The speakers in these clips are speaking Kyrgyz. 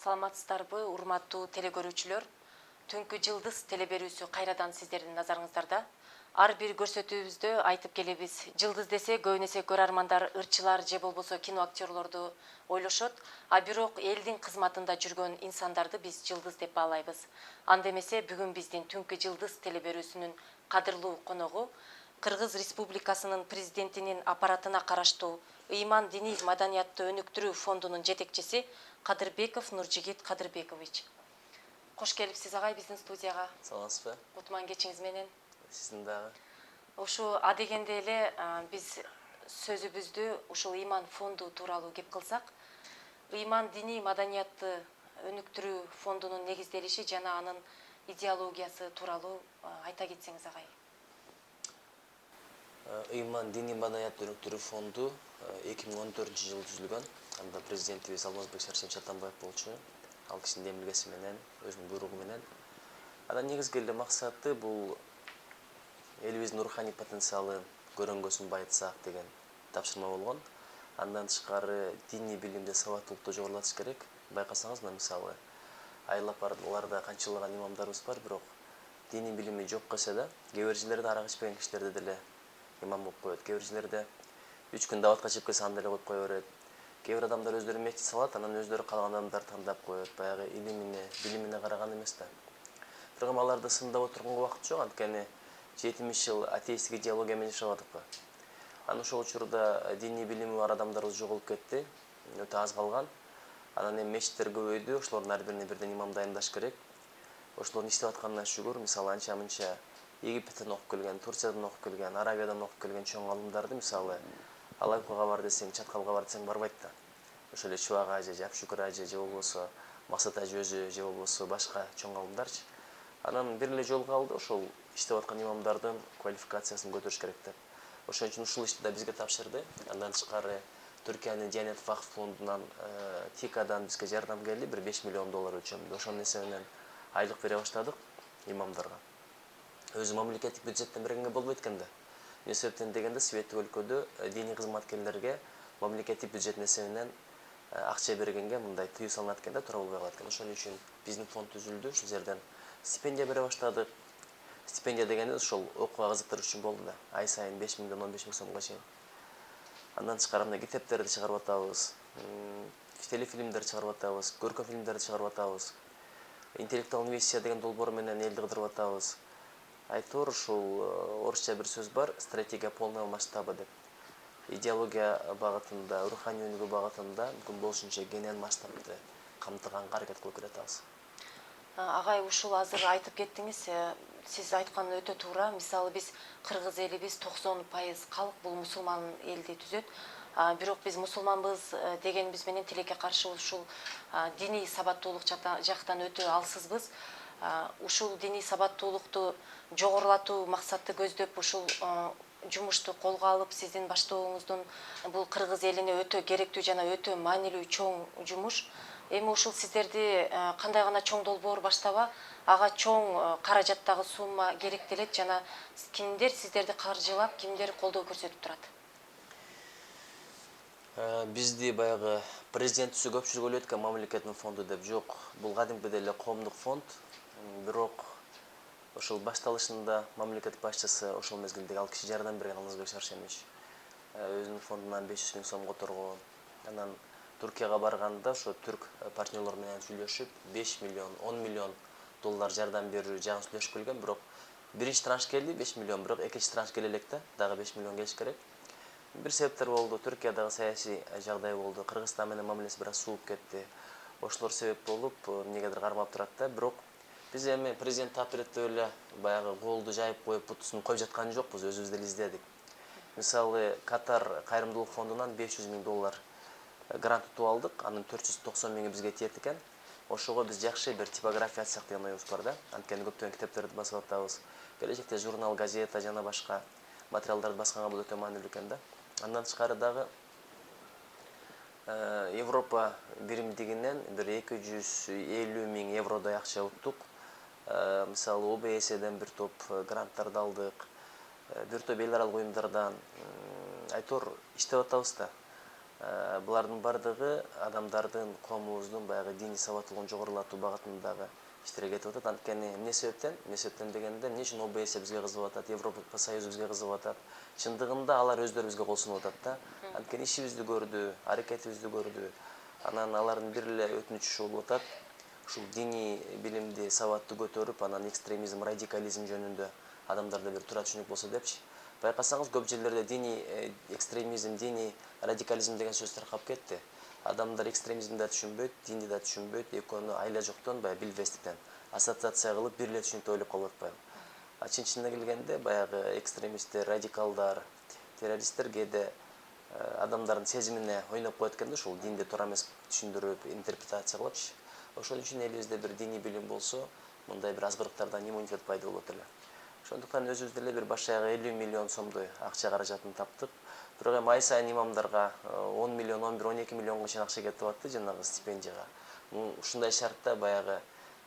Саламатсыздарбы, урматтуу телекөрүүчүлөр. Түнкү жылдыз телеберүүсү кайрадан сиздердин назарыңыздарда. Ар бир көрсөтүүбүздө айтып келебиз. Жылдыз десе көбүн эсе көрөрмандар ырчылар же болбосо кино актерлорду ойлошот, а бирок элдин кызматында жүргөн инсандарды биз жылдыз деп баалайбыз. Анда эмесе бүгүн биздин Түнкү жылдыз телеберүүсүнүн кадырлуу коногу Кыргыз Республикасынын президентинин аппаратына караштуу Ыйман диний маданияттуу өнүктүрүү фондунун жетекчиси Кадырбеков Нуржигит Кадырбекович. Кош келипсиз агай биздин студияга. Саламатсызбы? Кутман кечиңиз менен. Сиздин дагы. Ушу адегенде эле биз сөзүбүздү ушул Ыйман фонду тууралуу кеп кылсак, Ыйман диний маданиятты өнүктүрүү фондунун негизделиши жана анын идеологиясы тууралуу айта кетсеңиз агай. Ыйман диний маданиятты өнүктүрүү фонду 2014-жылы түзүлгөн. Анда президентибиз Алмазбек Шарипов Атамбаев болчу. Ал кишинин демилгеси менен, өзүнүн буйругу менен. Анан негизги эле максаты бул элибиздин руханий потенциалын көрөнгөсүн байытсак деген тапшырма болгон. Андан тышкары диний билимде сабаттуулукту жогорулатыш керек. Байкасаңыз, мисалы, айылап барууларда канчалаган имамдарыбыз бар, бирок диний билими жок келсе да, кээ бир жерлерде арак ичпеген кишилерди деле имам болуп коет. Кээ бир жерлерде 3 күн даватка чыгып келсе аны деле коюп кое берет. Кээ бир адамдар өздөрү мечит салат, анан өздөрү каалаган адамдарды тандап коет. Баягы илимине, билимине караган эмес да. Бирок аларды сындап отурганга убакыт жок, анткени 70 жыл атеисттик идеология менен жашап атыппы. Анан ошол учурда диний билими бар адамдарыбыз жоголуп кетти, өтө аз калган. Анан эми мечиттер көбөйдү, ошолордун ар бирине бирден имам дайындаш керек. Ошолордун иштеп атканына шүгүр, мисалы анча-мынча Египеттен окуп келген, Турциядан окуп келген, Арабиядан окуп келген чоң алымдарды, мисалы, Алайкуга бар десең, Чаткалга бар десең барбайт да. Ошол эле Чубак ажы, Жапшүкүр ажы же болбосо Максат ажы өзү же болбосо башка чоң алымдарчы. Анан бир эле жол калды, ошол иштеп аткан имамдардын квалификациясын көтөрүш керек деп. Ошон үчүн ушул ишти да бизге тапшырды. Андан тышкары Түркиянын Диянет Вакф фондунан, ТИКадан бизге жардам келди, bir 5 миллион доллар өлчөмүндө. Ошонун эсебинен айлык бере баштадык имамдарга. Өзү мамлекеттик бюджеттен бергенге болбойт экен да. Эмне себептен дегенде, светтик өлкөдө диний кызматкерлерге мамлекеттик бюджеттин эсебинен акча бергенге мындай тыюу салынат экен да, туура болбой калат экен. Ошон үчүн биздин фонд түзүлдү. Ушул жерден стипендия бере баштадык. Стипендия дегенде ошол окууга кызыктырыш үчүн болду да. Ай сайын 5 миңден 15 миң сомго чейин. Андан тышкары мына китептерди чыгарып атабыз. Телефилмдер чыгарып атабыз, көркөм фильмдерди чыгарып атабыз. Интеллектуалдык миссия деген долбоор менен элди кыдырып атабыз. Айтор ушул орусча бир сөз бар, стратегия полного масштаба деп. Идеология багытында, руханий өнүгүү багытында мүмкүн болушунча кеңиен масштабты камтыганга аракет кылып келатабыз. Агай, ушул азыр айтып кеттиңиз, сиз айткан өтө туура. Мисалы биз кыргыз элибиз 90% калк бул мусулман элди түзөт. Бирок биз мусулманбыз дегенибиз менен тилекке каршы ушул диний сабаттуулук жактан өтө алсызбыз. Ушул диний сабаттуулукту жогорулатуу максатты көздөп ушул жумушту колго алып, сиздин баштооңуздун бул кыргыз элине өтө керектүү жана өтө маанилүү чоң жумуш. Эми ушул сиздерди кандай гана чоң долбоор баштаба, ага чоң каражаттагы сумма керектелет жана кимдер сиздерди каржылап, кимдер колдоо көрсөтүп турат? Бизди баягы президент түзүп көпчүлүк ойлойт экен мамлекеттин фонду деп. Жок, бул кадимкидей эле коомдук фонд. Бирок ошол башталышында мамлекет башчысы ошол мезгилде ал киши жардам берген, Алмазбек Шарипов. Өзүнүн фондунан 500 миң сом которгон. Анан Түркияга барганда ошо түрк партнерлор менен сүйлөшүп 5 миллион, 10 миллион доллар жардам берүү жагын сүйлөшүп келген. Бирок биринчи транш келди 5 миллион, бирок экинчи транш келе элек да, дагы 5 миллион келиш керек. Бир себептер болду, Түркиядагы саясий жагдай болду, Кыргызстан менен мамилеси бир аз сууп кетти. Ошолор себеп болуп, эмнегедир кармап турат да. Бирок биз эми президент таап берет деп эле баягы колду жайып коюп, бутусун коюп жаткан жокпуз, өзүбүз деле издедик. Мисалы, Катар кайрымдуулук фондунан 500 миң доллар грант утуп алдык, анын 490 миңи бизге тиет экен. Ошого биз жакшы бир типография ачсак деген оюбуз бар да. Анткени көптөгөн китептерди басып атабыз. Келечекте журнал, газета жана башка материалдарды басканга бул өтө маанилүү экен да. Андан тышкары дагы Европа биримдигинен бир 250 миң евродой акча уттук. Мисалы, ОБСЕден бир топ гранттарды алдык. Бир топ эл аралык уюмдардан айтор иштеп атабыз да. Булардын бардыгы адамдардын, коомубуздун баягы диний сабаттуулугун жогорулатуу багытындагы иштерге кетип атат. Анткени эмне себептен дегенде эмне үчүн ОБС бизге кызыгып атат, Европа Союзу бизге кызыгып атат. Чындыгында алар өздөрү бизге кол сунуп атат да. Анткени ишибизди көрдү, аракетибизди көрдү. Анан алардын бир эле өтүнүчү ушул болуп атат. Ушул диний билимди, сабатты көтөрүп, анан экстремизм, радикализм жөнүндө адамдарда бир туура түшүнүк болсо депчи. Байкасаңыз көп жерлерде диний экстремизм, диний радикализм деген сөз таркап кетти. Адамдар экстремизмди да түшүнбөйт, динди да түшүнбөйт, экөөнү айла жоктон баягы билбестиктен ассоциация кылып бир эле түшүнүктү ойлоп калып атпайбы. Чын келгенде баягы экстремисттер, радикалдар, террористтер кээде адамдардын сезимине ойноп коет экен да, ушул динди туура эмес түшүндүрүп, интерпретация кылыпчы. Ошол үчүн элибизде бир диний билим болсо, мындай бир азгырыктардан иммунитет пайда болот эле. Ошондуктан өзүбүз деле бир баш аягы 50 миллион сомдой акча каражатын таптык. Бирок эми ай сайын имамдарга 10 миллион, 11, 12 миллионго чейин акча кетип атты жанагы стипендияга. Ушундай шартта баягы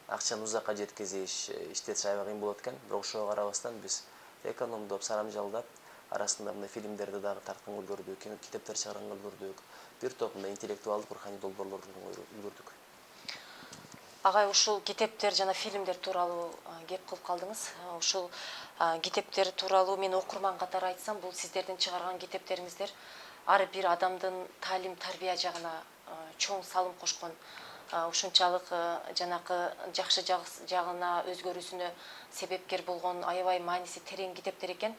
акчаны узакка жеткизиш, иштетиш аябай кыйын болот экен. Бирок ошого карабастан биз экономдоп, сарамжалдап, арасында мындай фильмдерди дагы тартканга үлгүрдүк, китептер чыгарганга үлгүрдүк. Бир топ мындай интеллектуалдык, руханий долбоорлорду үлгүрдүк. Агай, ушул китептер жана фильмдер тууралуу кеп кылып калдыңыз. Ушул китептер тууралуу мен окурман катары айтсам, бул сиздердин чыгарган китептериңиздер ар бир адамдын таалим тарбия жагына чоң салым кошкон. Ушунчалык жанакы жакшы жагына өзгөрүүсүнө себепкер болгон аябай мааниси терең китептер экен.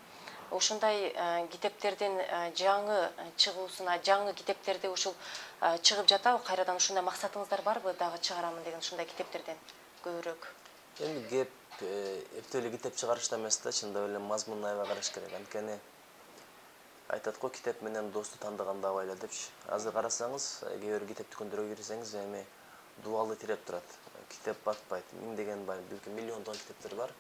Ушундай китептердин жаңы чыгуусуна, жаңы китептерди ушул чыгып жатабы, кайрадан ушундай максатыңыздар барбы, дагы чыгарамын деген ушундай китептерден көбүрөөк? Эми кеп эптеп эле китеп чыгарышта эмес да, чындап эле мазмунуна аябай караш керек. Анткени айтат го, китеп менен досту тандаганда абайла депчи. Азыр карасаңыз, кээ бир китеп дүкөндөргө кирсеңиз, эми дубалы тиреп турат. Китеп батпайт. Миңдеген, балким миллиондогон китептер бар.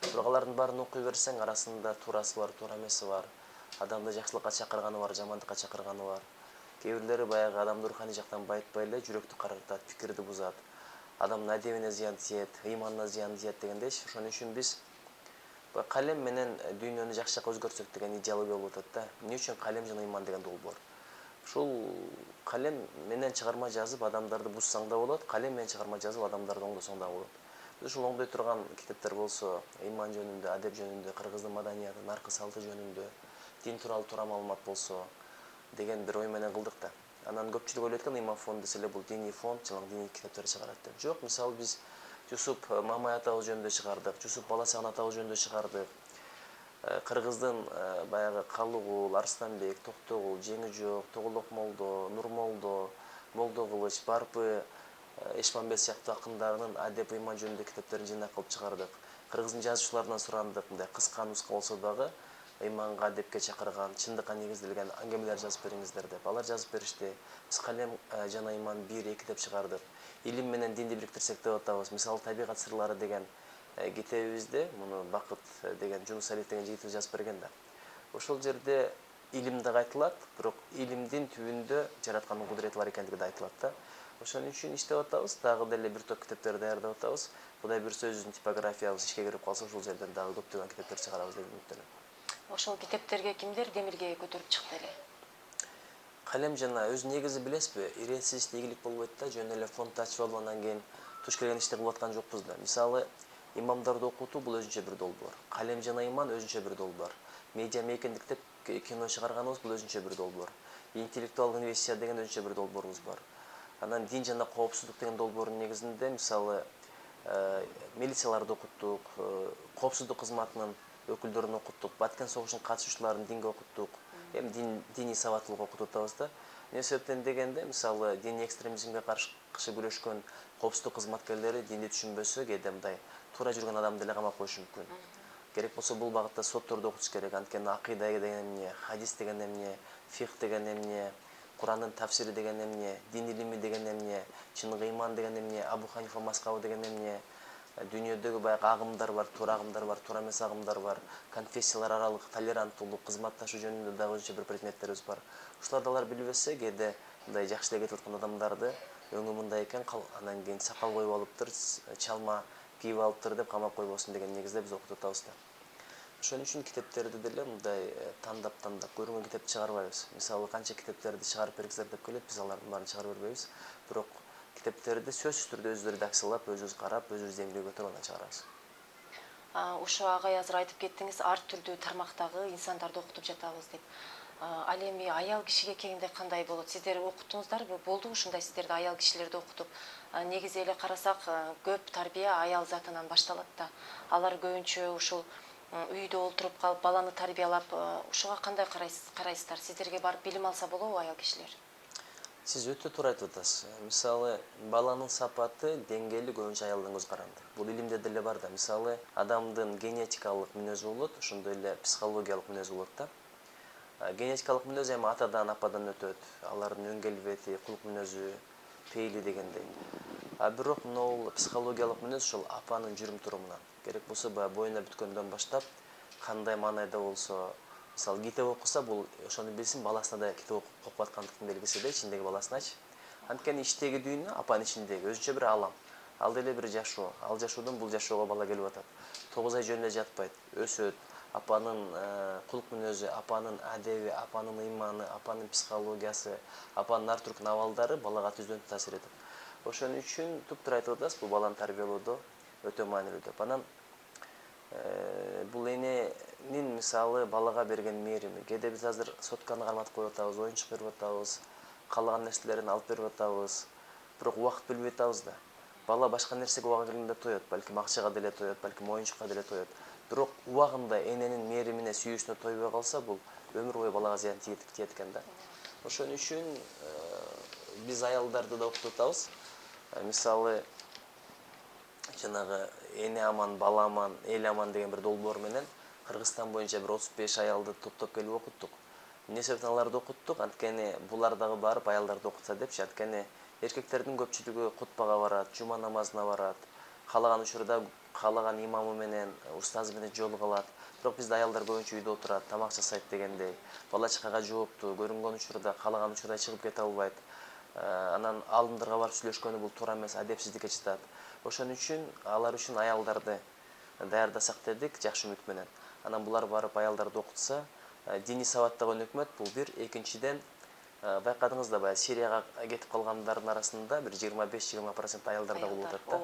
Бирок алардын баарын окуй берсең, арасында туурасы бар, туура эмеси бар. Адамды жакшылыкка чакырганы бар, жамандыкка чакырганы бар. Кээ бирлери баягы адамды руханий жактан байытпай эле жүрөктү карартат, пикирди бузат. Адамдын адебине зыян тиет, ыйманына зыян тиет дегендейчи. Ошон үчүн биз калем менен дүйнөнү жакшы жакка өзгөртсөк деген идеология болуп атат да. Эмне үчүн калем жана ыйман деген долбоор? Ушул калем менен чыгарма жазып адамдарды бузсаң да болот, калем менен чыгарма жазып адамдарды оңдосоң да болот. Ушул оңдой турган китептер болсо, ыйман жөнүндө, адеп жөнүндө, кыргыздын маданияты, наркы салты жөнүндө, дин тууралуу туура маалымат болсо деген бир ой менен кылдык да. Анан көпчүлүк ойлойт экен, ыйман фонд десе эле бул диний фонд, жана диний китептер чыгарат деп. Жок, мисалы биз Жусуп Мамай атабыз жөнүндө чыгардык, Жусуп Баласаган атабыз жөнүндө чыгардык. Кыргыздын баягы Калыгул, Арстанбек, Токтогул, Жеңи жок, Тоголок молдо, Нурмолдо, Молдо Кылыч, Барпы, Эшмамбет сыяктуу акындардын адеп, ыйман жөнүндө китептерин жыйнак кылып чыгардык. Кыргыздын жазуучуларынан сурандык, мындай кыска нуска болсо дагы ыйманга, адепке чакырган, чындыкка негизделген аңгемелер жазып бериңиздер деп. Алар жазып беришти. Биз калем жана ыйман 1-2 деп чыгардык. Илим менен динди бириктирсек деп атабыз. Мисалы Табигат сырлары деген китебибизде, муну Бакыт деген, Жунус Алиев деген жигитибиз жазып берген да. Ошол жерде илим да айтылат, бирок илимдин түбүндө жараткандын кудурети бар экендиги да айтылат да. Ошон үчүн иштеп атабыз, дагы деле бир топ китептер даярдап атабыз. Кудай буйрса өзүбүздүн типографиябыз ишке кирип калса, ошол жерден дагы көптөгөн китептер чыгарабыз деп үмүттөнөм. Ошол китептерге кимдер демилге көтөрүп чыкты эле? Калем жана өз негизи билесизби, иретсиз ийгилик болбойт да, жөн эле фонд ачып алып андан кийин туш келген ишти кылып аткан жокпуз да. Мисалы, имамдарды окутуу бул өзүнчө бир долбоор. Калем жана ыйман өзүнчө бир долбоор. Медиа мейкиндик деп кино чыгарганыбыз бул өзүнчө бир долбоор. Интеллектуалдык инвестиция деген өзүнчө бир долбоорубуз бар. Анан дин жана коопсуздук деген долбоордун негизинде, мисалы, милицияларды окуттук, коопсуздук кызматынын өкүлдөрүн окуттук, Баткен согушунун катышуучуларын динге окуттук. Эми диний сабаттуулукка окутуп атабыз да. Эмне себептен дегенде, мисалы, диний экстремизмге каршы күрөшкөн коопсуздук кызматкерлери динди түшүнбөсө, кээде мындай туура жүргөн адамды эле камап коюшу мүмкүн. Керек болсо бул багытта сотторду окутуш керек. Анткени акыйда деген эмне, хадис деген эмне, фикх деген эмне, Курандын тафсири деген эмне, дин илими деген эмне, чыныгы ыйман деген эмне, Абу Ханифа мазхабы деген эмне, дүйнөдөгү баягы агымдар бар, туура эмес агымдар бар, конфессиялар аралык толеранттуулук, кызматташуу жөнүндө дагы өзүнчө бир предметтерибиз бар. Ушуларды алар билбесе, кээде мындай жакшы эле кетип аткан адамдарды өңү мындай экен, анан кийин сакал коюп алыптыр, чалма кийип алыптыр деп камап койбосун деген негизде биз окутуп атабыз да. Ошон үчүн китептерди деле мындай тандап көрүнгөн китеп чыгарбайбыз. Мисалы канча китептерди чыгарып бергиңиздер деп келет, биз алардын баарын чыгарып бербейбиз. Бирок китептерди сөзсүз түрдө өзүбүз редакциялап, өзүбүз карап, өзүбүз демилгөө өтүрүп анан чыгарабыз. Ушу агай азыр айтып кеттиңиз, ар түрдүү тармактагы инсандарды окутуп жатабыз деп. Ал эми аял кишиге келгенде кандай болот? Сиздер окуттуңуздарбы? Болдубу ушундай сиздерди аял кишилерди окутуп? Негизи эле карасак, көп тарбия аял затынан башталат да. Алар көбүнчө ушул үйдө олтуруп калып, баланы тарбиялап, ушуга кандай карайсыздар? Сиздерге барып билим алса болобу аял кишилер? Сиз өтө туура айтып атасыз. Мисалы, баланын сапаты, деңгээли көбүнчө аялдан көз каранды. Бул илимде деле бар да. Мисалы, адамдын генетикалык мүнөзү болот, ошондой эле психологиялык мүнөзү болот да. Генетикалык мүнөз эми атадан, ападан өтөт. Алардын өң келбети, кулк мүнөзү, пейили дегендей. Бирок мына психологиялык мүнөз ошол апанын жүрүм-турумунан. Керек болсо баягы боюна бүткөндөн баштап, кандай маанайда болсо, мисалы китеп окуса, бул ошону билсин, баласына да китеп окуп аткандыктын белгиси да, ичиндеги баласыначы. Анткени ичтеги дүйнө апанын ичиндеги өзүнчө бир алам. Ал деле бир жашоо. Ал жашоодон бул жашоого бала келип атат. 9 ай жөнүнө жатпайт, өсөт. Апанын кулк мүнөзү, апанын адеби, апанын ыйманы, апанын психологиясы, апанын ар түркүн абалдары балага түздөн таасир этет. Ошон үчүн туптуура айтып атасыз, бул баланы тарбиялоодо өтө маанилүү деп. Анан бул эненин мисалы балага берген мээрими. Кээде биз азыр сотканы карматып коюп атабыз, оюнчук берип атабыз, каалаган нерселерин алып берип атабыз. Бирок убакыт бөлбөй атабыз да. Бала башка нерсеге убагы келгенде тоет, балким акчага деле тоет, балким оюнчукка деле тоет. Бирок убагында эненин мээримине, сүйүүсүнө тойбой калса, бул өмүр бою балага зыян тиет экен да. Ошон үчүн биз аялдарды да окутуп атабыз. Мисалы, жанагы эне аман, бала аман, эл аман деген бир долбоор менен Кыргызстан боюнча бир 35 аялды топтоп келип окуттук. Эмне себептен аларды окуттук? Анткени булар дагы барып аялдарды окутса депчи. Анткени эркектердин көпчүлүгү кутбага барат, жума намазына барат, каалаган учурда каалаган имамы менен, устазы менен жолуга алат. Бирок бизде аялдар көбүнчө үйдө отурат, тамак жасайт дегендей. Бала чакага жооптуу, көрүнгөн учурда, каалаган учурда чыгып кете албайт. Анан алымдарга барып сүйлөшкөнү бул туура эмес, адепсиздикке жатат. Ошон үчүн алар үчүн аялдарды даярдасак дедик жакшы үмүт менен. Анан булар барып аялдарды окутса, диний сабаттаган өкмөт бул бир, экинчиден байкадыңыз да, баягы Сирияга кетип калгандардын арасында бир 25-20% аялдарда болуп атат да.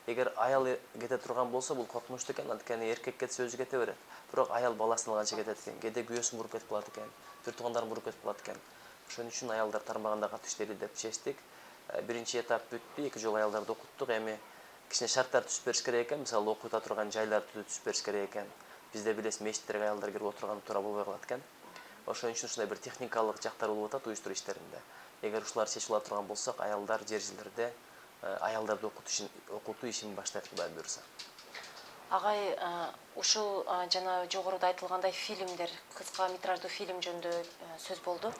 Эгер аял кете турган болсо, бул коркунучтуу экен, анткени эркек кетсе өзү кете берет. Бирок аял баласын алганча кетет экен, кээде күйөөсүн буруп кетип калат экен, бир туугандарын буруп кетип калат экен. Ошон үчүн аялдар тармагында катуу иштейли деп чечтик. Биринчи этап бүттү, 2 жолу аялдарды окуттук. Эми кичине шарттар түзүп бериш керек экен, мисалы окута турган жайларды түзүп бериш керек экен. Бизде билесиз, мечиттерге аялдар кирип отурган туура болбой калат экен. Ошон үчүн ушундай бир техникалык жактар болуп атат уюштуруу иштеринде. Эгер ушулар чечип ала турган болсок, аялдар жер жерлерде аялдарды окутуу ишин баштайт, Кудай буйруса. Агай, ушул жана жогоруда айтылгандай фильмдер, кыска метраждуу фильм жөнүндө сөз болду.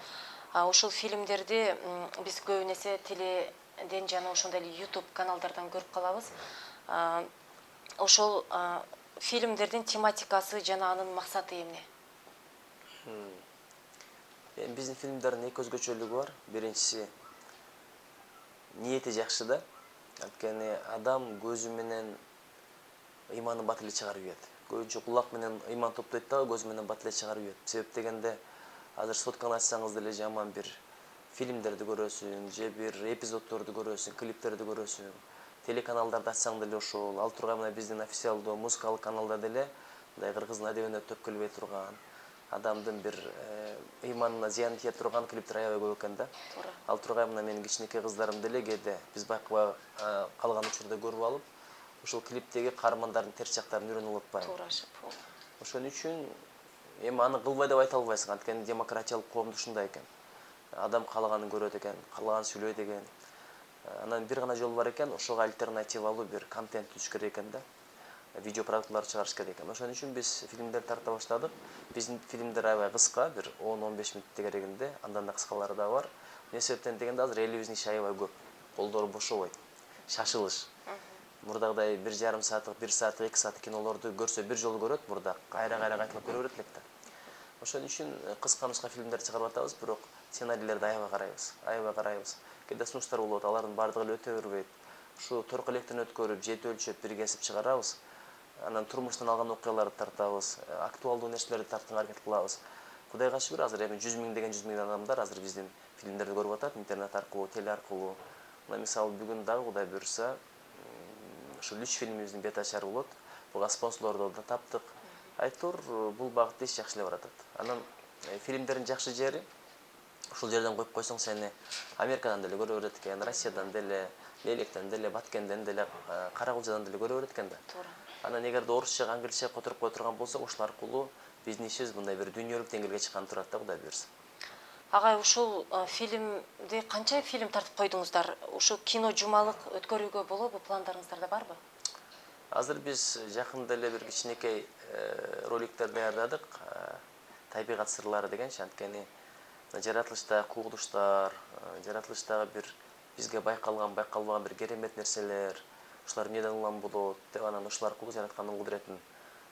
Ушул фильмдерди биз көбүн эсе теледен жана ошондой эле YouTube каналдардан көрүп калабыз. Ошол фильмдердин тематикасы жана анын максаты эмне? Биздин фильмдердин эки өзгөчөлүгү бар. Биринчиси ниети жакшы да. Анткени адам көзү менен ыйманын бат эле чыгарып ийет. Көбүнчө кулак менен ыйман топтойт дагы, көз менен бат эле чыгарып ийет. Себеп дегенде азыр сотканы ачсаңыз деле жаман бир фильмдерди көрөсүң, же бир эпизоддорду көрөсүң, клиптерди көрөсүң. Телеканалдарды ачсаң деле ошол. Ал тургай мына биздин официалдуу музыкалык каналда деле мындай кыргыздын адебине төп келбей турган, адамдын бир ыйманына зыян тие турган клиптер аябай көп экен да. Ал тургай мына менин кичинекей кыздарым деле кээде биз байкабай калган учурда көрүп алып, ошол клиптеги каармандардын терс жактарын үйрөнүп алып атпайбы. Туурашып. Ошон үчүн эми аны кылбай деп айта албайсың, анткени демократиялык коомдо ушундай экен. Адам каалаганын көрөт экен, каалаганын сүйлөйт экен. Анан бир гана жол бар экен, ошого альтернативалуу бир контент түзүш керек экен да. Видео продуктлар чыгарыш керек экен. Ошон үчүн биз фильмдер тарта баштадык. Биздин фильмдер аябай кыска, бир 10-15 мүнөт дегенде, андан да кыскалары да бар. Эмне себептен дегенде азыр элибиздин иши аябай көп. Колдор бошобойт. Шашылыш. Мурдагыдай 1,5 сааттык, 1 сааттык, 2 сааттык кинолорду көрсө бир жолу көрөт, мурда кайра кайталап көрө берет элек да. Ошон үчүн кыска нуска фильмдерди чыгарып атабыз, бирок сценарийлерди аябай карайбыз. Кээде сунуштар болот, алардын баардыгы эле өтө бербейт. Ушу торку электен өткөрүп, жети өлчөп, бир кесип чыгарабыз. анан турмуштан алган окуяларды тартабыз, актуалдуу нерселерди тартууга аракет кылабыз. Кудайга шүгүр, азыр эми 100 миңдеген адамдар азыр биздин фильмдерди көрүп атат, интернет аркылуу, теле аркылуу. Мына мисалы бүгүн дагы Кудай буюрса, ушул 3 фильмибиздин бет ачары болот. Буга спонсорлорду да таптык. Айтор бул багытта иш жакшы эле баратат. Анан фильмдердин жакшы жери ушул жерден коюп койсоң сени Америкадан деле көрө берет экен, Россиядан деле, Лелектен деле, Баткенден деле, Каракулчадан деле көрө берет экен да. Туура. Анан эгерде орусча, англисче которуп кое турган болсок, ушул аркылуу биздин ишибиз мындай бир дүйнөлүк деңгээлге чыккан турат да, Кудай буюрса. Агай, ушул фильмди канча фильм тартып койдуңуздар? Ушул кино жумалык өткөрүүгө болобу? Пландарыңыздарда барбы? Азыр биз жакында эле бир кичинекей роликтер даярдадык. Табигат сырлары дегенчи, анткени жаратылыштагы куугулуштар, жаратылыштагы бир бизге байкалбаган бир керемет нерселер, ушулар эмнеден улам болот деп, анан ушул аркылуу жараткандын кудуретін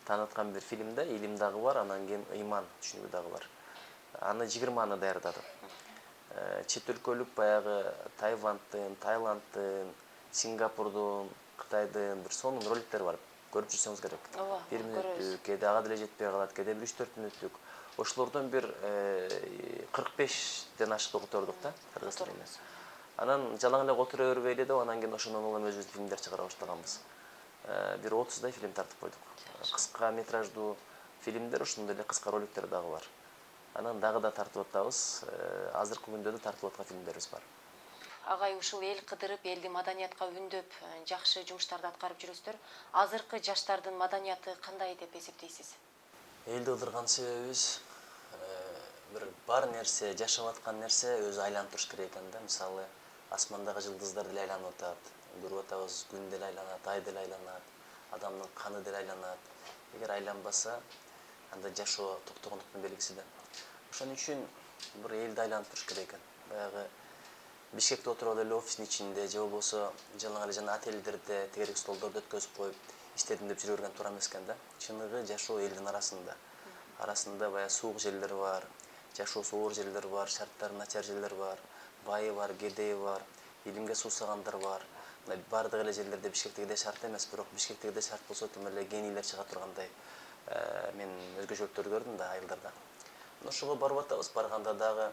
тааныткан бир фильмде илим дагы бар, анан кийин ыйман түшүнүгү дагы бар. Аны 20 даярдадым. Чет өлкөлүк баягы Тайвандтын, Таиландтын, Сингапурдун, Кытайдын бир сонун роликтери бар. Көрүп жүрсөңүз керек. 1 мүнөттүк, кээде ага деле жетпей калат, кээде бир 3-4 мүнөттүк. Ошолордон бир 45ден ашык котордук да, кыргыз тилинде. Анан жалаң эле отура бербей эле деп, анан кийин ошондон улам өзүбүздүн фильмдер чыгара баштаганбыз. Бир 30дай фильм тартып койдук. Кыска метраждуу фильмдер, ошондой эле кыска роликтер дагы бар. Анан дагы да тартып атабыз. Азыркы күндө да тартып аткан фильмдерибиз бар. Агай, ушул эл кыдырып, элди маданиятка үндөп, жакшы жумуштарды аткарып жүрөсүздөр. Азыркы жаштардын маданияты кандай деп эсептейсиз? Элди кыдырган себебибиз бир бар нерсе, жашап аткан нерсе өзү айланып туруш керек экен да. Мисалы, асмандагы жылдыздар деле айланып атат, көрүп атабыз, күн деле айланат, ай деле айланат, адамдын каны деле айланат. Эгер айланбаса, анда жашоо токтогондуктун белгиси да. Ошон үчүн бир элди айланып туруш керек экен. Баягы Бишкекте отуруп эле офистин ичинде же болбосо жалаң эле жана отелдерде тегерек столдорду өткөзүп коюп иштедим деп жүрө берген туура эмес экен да. Чыныгы жашоо элдин арасында. Арасында баягы суук жерлер бар, жашоосу оор жерлер бар, шарттары начар жерлер бар, байы бар, кедейи бар, илимге суусагандар бар. Мына бардык эле жерлерде Бишкектегидей шарт эмес, бирок Бишкектегидей шарт болсо тим эле генийлер чыга тургандай мен өзгөчөлүктөрдү көрдүм да айылдарда. Ошого барып атабыз, барганда дагы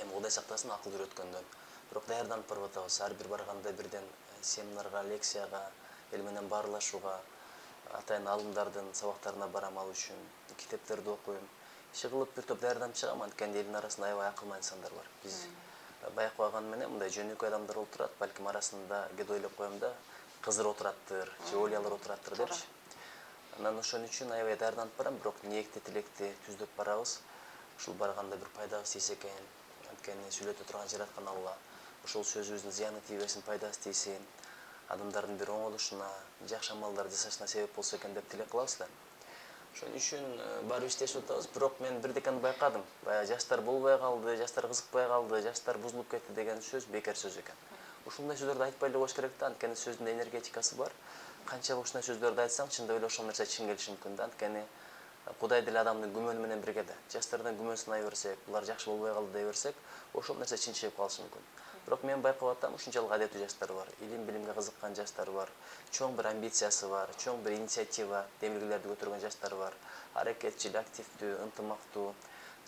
эми Кудай сактасын акыл үйрөткөндөн. Бирок даярданып барып атабыз. Ар бир барганда бирден семинарга, лекцияга, эл менен баарлашууга, атайын алымдардын сабактарына барам ал үчүн, китептерди окуйм. Иши кылып бир топ даярданып чыгам, анткени элдин арасында аябай акылман инсандар бар. Биз байкаган менен мындай жөнөкөй адамдар болуп турат, балким арасында кээде ойлоп коем да, кызыр отураттыр, же олиялар отураттыр депчи. Анан ошон үчүн аябай даярданып барам, бирок ниетти, тилекти түздөп барабыз. Ушул барганда бир пайдабыз тийсе экен, анткени сүйлөтө турган жараткан Алла. Ошол сөзүбүздүн зыяны тийбесин, пайдасы тийсин, адамдардын бир оңолушуна, жакшы амалдар жасашына себеп болсо экен деп тилек кылабыз да. Ошон үчүн барып иштешип атабыз, бирок мен бирдекени байкадым. Баягы жаштар болбой калды, жаштар кызыкпай калды, жаштар бузулуп кетти деген сөз бекер сөз экен. Ушундай сөздөрдү айтпай эле коюш керек да, анткени сөздүн энергетикасы бар. Канчалык ушундай сөздөрдү айтсаң, чындап эле ошол нерсе чын келиши мүмкүн да, анткени Кудай деле адамдын күмөнү менен бирге да. Жаштардан күмөн сынай берсек, булар жакшы болбой калды дей берсек, ошол нерсе чын чыгып калышы мүмкүн. Бирок мен байкап атам, ушунчалык адептүү жаштар бар, илим билимге кызыккан жаштар бар, чоң бир амбициясы бар, чоң бир инициатива, демилгелерди көтөргөн жаштар бар, аракетчил, активдүү, ынтымактуу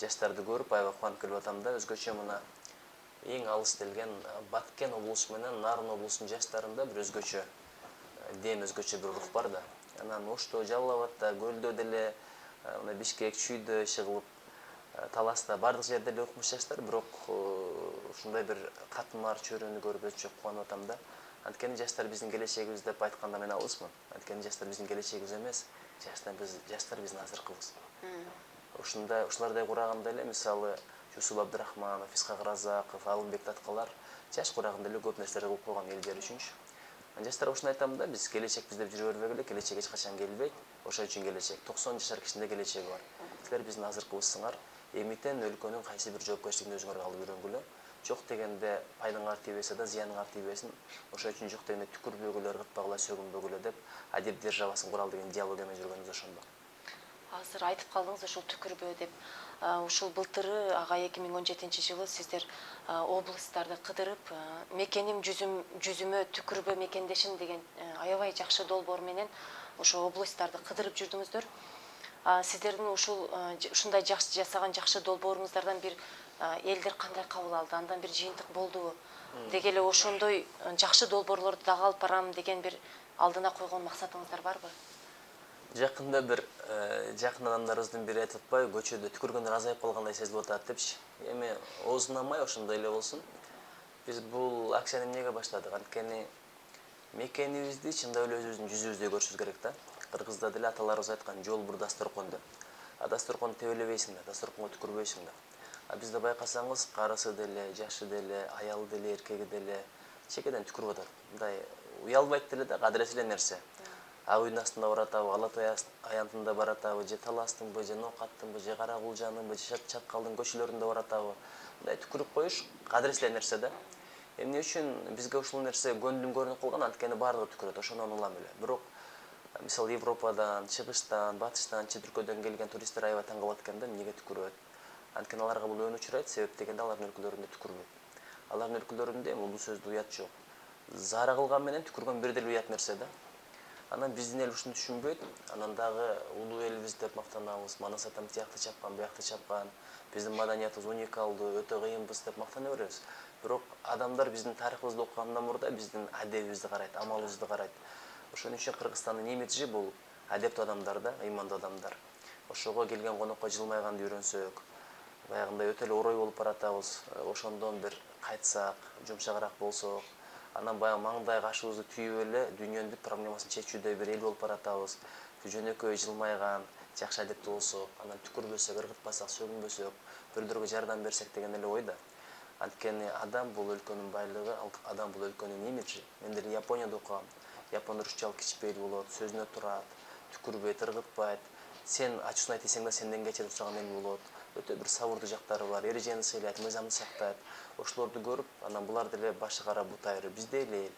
жаштарды көрүп аябай кубанып келип атам да. Өзгөчө мына эң алыс делген Баткен облусу менен Нарын облусунун жаштарында бир өзгөчө дем, өзгөчө бир рух бар да. Анан Ошто, Жалал Абадта, Көлдө деле, мына Бишкек, Чүйдө иши кылып, Таласта бардык жерде эле окумуш жаштар, бирок ушундай бир катмар чөйрөнү көрүп өзүнчө кубанып атам да. Анткени жаштар биздин келечегибиз деп айтканда мен алысмын. Анткени жаштар биздин келечегибиз эмес, жаштар биздин азыркыбыз. Ушулардай кураганда эле мисалы Жусуп Абдрахманов, Исхак Разаков, Алымбек Таткалар жаш курагында эле көп нерселер кылып койгон эл жери үчүнчү. Жаштар ушуну айтам да, биз келечекпиз деп жүрө бербегиле, келечек эч качан келбейт. Ошон үчүн келечек 90 жашар кишинин келечеги бар. Силер биздин азыркыбызсыңар. Эмитен өлкөнүн кайсы бир жоопкерчилигин өзүңөр алып үйрөнгүлө. Жок дегенде пайдаңар тийбесе да зыяныңар тийбесин. Ошон үчүн жок дегенде түкүрбөгүлө, ыргытпагыла, сөгүнбөгүлө деп адеп державасын куралы деген диалогия менен жүргөнүбүз ошондо. Азыр айтып калдыңыз ушул түкүрбөө деп. ушул былтыры ага 2017 жылы сиздер областтарды кыдырып мекеним жүзүмө түкүрбө мекендешим деген аябай жакшы долбоор менен ошо областтарды кыдырып жүрдүңүздөр. Сиздердин ушундай жасаган жакшы долбооруңуздардан бир элдер кандай кабыл алды, андан бир жыйынтык болдубу? Деги эле ошондой жакшы долбоорлорду дагы алып барам деген бир алдына койгон максатыңыздар барбы? Жакында бир жакын адамдарыбыздын бири айтып атпайбы, көчөдө түкүргөндөр азайып калгандай сезилип атат депчи. Эми оозунан май ошондой эле болсун. Биз бул акцияны эмнеге баштадык? Анткени мекенибизди чындап эле өзүбүздүн жүзүбүздөй көрүшүбүз керек да. Кыргызда деле аталарыбыз айткан жол бир дасторкон деп. Дасторконду тебелебейсиң да, дасторконго түкүрбөйсүң да. Бизде байкасаңыз, карысы деле, жашы деле, аялы деле, эркеги деле чекеден түкүрүп атат. Мындай уялбайт деле да, кадырет эле нерсе. Ак үйдүн астында баратабы, Ала Той аянтында баратабы, же Таластыңбы, же Ноокаттыңбы, же Кара Кулжаныңбы, же Чаткалдын көчөлөрүндө баратабы. Мындай түкүрүп коюш кадырет эле нерсе да. Эмне үчүн бизге ушул нерсе көңүлүм көрүнүп калган, анткени баардыгы түкүрөт, ошондон улам эле. Бирок мисалы Европадан, чыгыштан, батыштан, чет өлкөдөн келген туристтер аябай таң калат экен да, эмнеге түкүрөт? Анткени аларга бул өөнү учурайт, себеп дегенде алардын өлкөлөрүндө түкүрбөйт. Алардын өлкөлөрүндө эми бул сөздө уят жок. Заара кылган менен түкүргөн бир деле уят нерсе да. Анан биздин эл ушуну түшүнбөйт. Анан дагы улуу элибиз деп мактанабыз. Манас атам тиякты чапкан, буякты чапкан. Биздин маданиятыбыз уникалдуу, өтө кыйынбыз деп мактана беребиз. Бирок адамдар биздин тарыхыбызды окугандан мурда биздин адебибизди карайт, амалыбызды карайт. Ошон үчүн Кыргызстандын имиджи бул адептүү адамдар да, ыймандуу адамдар. Ошого келген конокко жылмайганды үйрөнсөк, баягындай өтө эле орой болуп баратабыз. Ошондон бир кайтсак, жумшагыраак болсок, анан баягы маңдай кашыбызды түйүп эле дүйнөнүн бүт проблемасын чечүүдөй бир эл болуп баратабыз. Жөнөкөй жылмайган, жакшы адептүү болсок, анан түкүрбөсөк, ыргытпасак, сөгүнбөсөк, бирөөлөргө жардам берсек деген эле ой да. Анткени адам бул өлкөнүн байлыгы, адам бул өлкөнүн имиджи. Мен деле Японияда окугам. Япондор ушунчалык кичпейли болот, сөзүнө турат, түкүрбөйт, ыргытпайт. Сен ачуусун айт десең да сенден кечирип турган эл болот. Өтө бир сабырдуу жактары бар, эрежени сыйлайт, мыйзамды сактайт. Ошолорду көрүп, анан булар деле башы кара бут айры. Бизде эле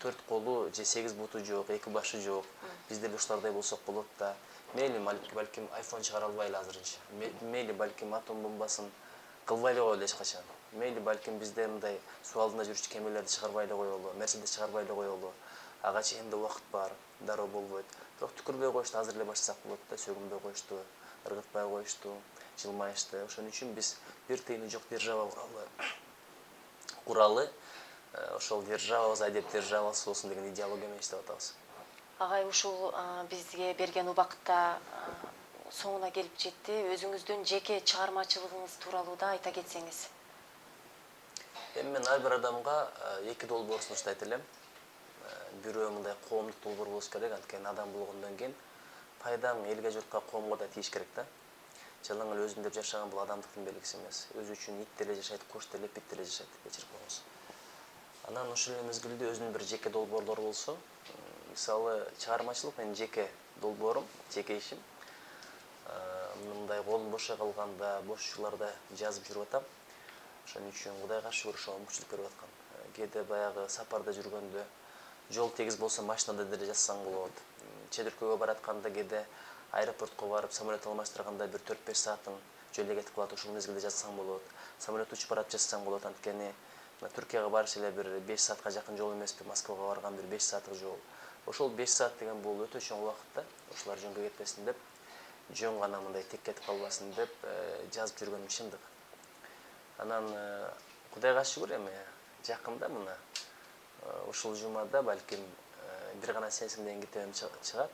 4 колу же 8 буту жок, 2 башы жок. Биз деле ушулардай болсок болот да. Мейли балким айфон чыгара албайлы азырынча. Мейли балким атом бомбасын кылбай эле коелу эч качан. Мейли балким бизде мындай суу алдында жүрүчү кемелерди чыгарбай эле коелу, Мерседес чыгарбай эле коелу. Ага чейин да убакыт бар, дароо болбойт. Бирок түкүрбөй коюшту азыр эле баштасак болот да, сөгүнбөй коюшту, ыргытпай коюшту, жылмайышты. Ошон үчүн биз бир тыйыны жок держава куралы, ошол державабыз адеп державасы болсун деген идеология менен иштеп атабыз. Агай ушул бизге берген убакытта соңуна келип жетти. Өзүңүздүн жеке чыгармачылыгыңыз тууралуу да айта кетсеңиз. Эми мен ар бир адамга 2 долбоор сунуштайт элем. Бирөө мындай коомдук долбоор болуш керек, анткени адам болгондон кийин пайдаң элге, журтка, коомго да тийиш керек да. Жалаң эле өзүм деп жашаган бул адамдыктын белгиси эмес. Өзү үчүн ит деле жашайт, кош деле, пит деле жашайт, кечирип коюңуз. Анан ошол эле мезгилде өзүнүн бир жеке долбоорлору болсо, мисалы чыгармачылык менин жеке долбоорум, жеке ишим. Мындай колум бошой калганда, бош учурларда жазып жүрүп атам. Ошон үчүн Кудайга шүгүр ошого мүмкүнчүлүк берип аткан. Кээде баягы сапарда жүргөндө, жол тегиз болсо машинада деле жазсаң болот. Чет өлкөгө баратканда кээде аэропортко барып самолет алмаштырганда бир 4-5 саатың жолго кетип калат, ошол мезгилде жазсаң болот. Самолет учуп барат жазсаң болот, анткени Түркияга барыш эле бир 5 саатка жакын жол эмеспи, Москвага барган бир 5 сааттык жол. Ошол 5 саат деген бул өтө чоң убакыт да. Ошолар жөнгө кетпесин деп, жөн гана мындай тек кетип калбасын деп жазып жүргөнүм чындык. Анан Кудайга шүгүр эми жакында мына ушул жумада балким бир гана сенсиң деген китебим чыгат.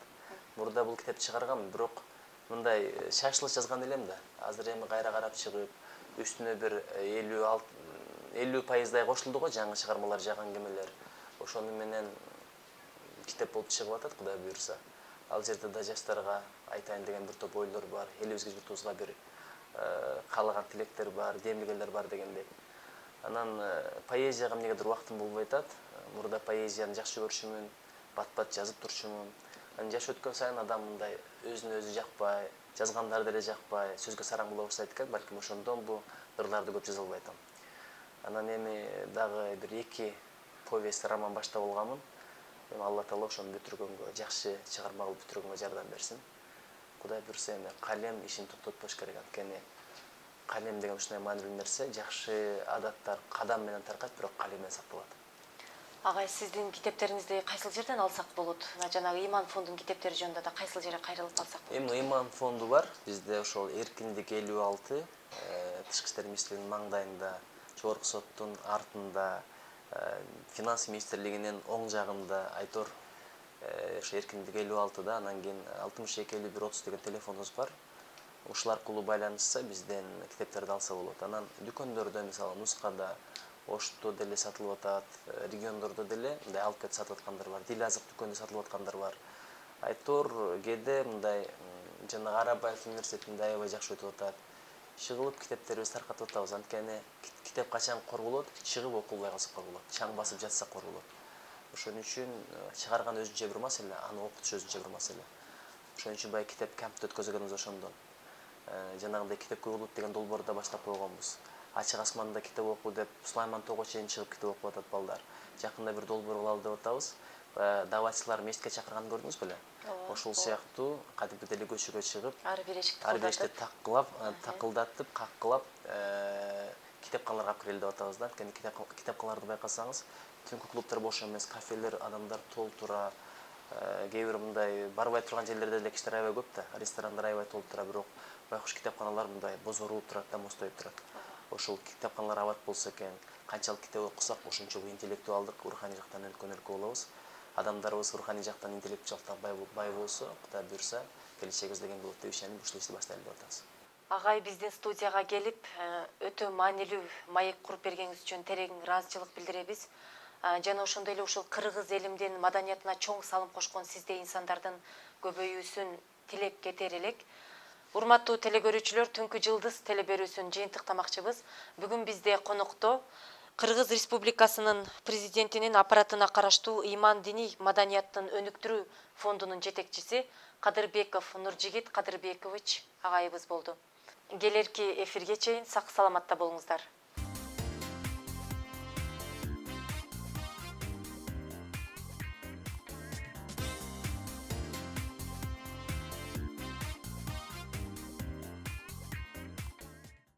Мурда бул китепти чыгаргам, бирок мындай шашылыш жазган элем да. Азыр эми кайра карап чыгып, үстүнө бир 50% кошулду го жаңы чыгармалар, жаган кемелер. Ошону менен китеп болуп чыгып атат, Кудай буйрса. Ал жерде да жаштарга айтайын деген бир топ ойлор бар, элибизге, журтубузга бир каалаган тилектер бар, демилгелер бар дегендей. Анан поэзияга эмнегедир убактым болбой атат. Мурда поэзияны жакшы көрчүмүн, бат-бат жазып турчумун. Анан жаш өткөн сайын адам мындай өзүнө өзү жакпай, жазгандары деле жакпай, сөзгө сараң боло баштайт экен, балким ошондон бу ырларды көп жаза албай атам. Анан эми дагы бир 2 повесть, роман баштап алганмын. Эми Алла Таала ошону бүтүргөнгө, жакшы чыгарма кылып бүтүргөнгө жардам берсин. Кудай буйрса эми калем ишин токтотпош керек, анткени калем деген ушундай маанилүү нерсе, жакшы адаттар кадам менен таркайт, бирок калем менен сакталат. Агай, сиздин китептериңизди кайсыл жерден алсак болот? Жанагы Иман фондунун китептери жөнүндө да кайсыл жерге кайрылып алсак болот? Эми Иман фонду бар. Бизде ошол Эркиндик 56, Тышкы иштер министрлигинин маңдайында, Жогорку соттун артында, Финанс министрлигинин оң жагында айтор ошо Эркиндик 56да, анан кийин 625130 деген телефонубуз бар. Ушул аркылуу байланышса бизден китептерди алса болот. Анан дүкөндөрдө, мисалы Нускада, Ошто деле сатылып атат, региондордо деле мындай алып кетип сатып аткандар бар, Дил азык дүкөндө сатылып аткандар бар. Айтор кээде мындай жанагы Арабаев университетинде аябай жакшы өтүп атат. Чыгылып китептерибизди таркатып атабыз. Анткени китеп качан корголот? Чыгып окулбай калса корголот, чаң басып жатса корголот. Ошон үчүн чыгарган өзүнчө бир маселе, аны окутуш өзүнчө бир маселе. Ошон үчүн баягы китеп кампты өткөзгөнүбүз ошондон. Жанагындай китепке клуб деген долбоорду баштап койгонбуз. Ачык асманда китеп окуу деп Сулайман тоого чейин чыгып китеп окуп атат балдар. Жакында бир долбоор кылалы деп атабыз. Давачылар мешитке чакырганды көрдүңүз беле? Ошол сыяктуу кадимки деле көчөгө чыгып, ар бир эшикти таккылап, такылдатып, каккылап китепканаларга алып кирели деп атабыз да. Анткени китепканаларды байкасаңыз, түнкү клубтар бош эмес, кафелер адамдар толтура. Кээ бир мындай барбай турган жерлерде деле кишилер аябай көп да, ресторандар аябай толтура, бирок байкуш китепканалар мындай бозоруп турат да, мостоюп турат. Ошол китепканалар абат болсо экен, канчалык китеп окусак, ошончо интеллектуалдык, руханий жактан өнүккөн болобуз. Адамдарыбыз руханий жактан, интеллектуалдык жактан бай болсо, Кудай буйрса, келечегибиз деген болот деп ишенип ушул ишти баштайлы деп атабыз. Агай, биздин студияга келип, өтө маанилүү маек куруп бергениңиз үчүн терең ыраазычылык билдиребиз. Жана ошондой эле ушул кыргыз элимдин маданиятына чоң салым кошкон сиздей инсандардын көбөйүүсүн тилеп кетер элек. Урматтуу телекөрүүчүлөр, Түнкү Жылдыз телеберүүсүн жыйынтыктамакчыбыз. Бүгүн бизде конокто Кыргыз Республикасынын президентинин аппаратына караштуу Иман диний маданияттын өнүктүрүү фондунун жетекчиси Кадырбеков Нуржигит Кадырбекович агайыбыз болду. Келерки эфирге чейин сак саламатта болуңуздар.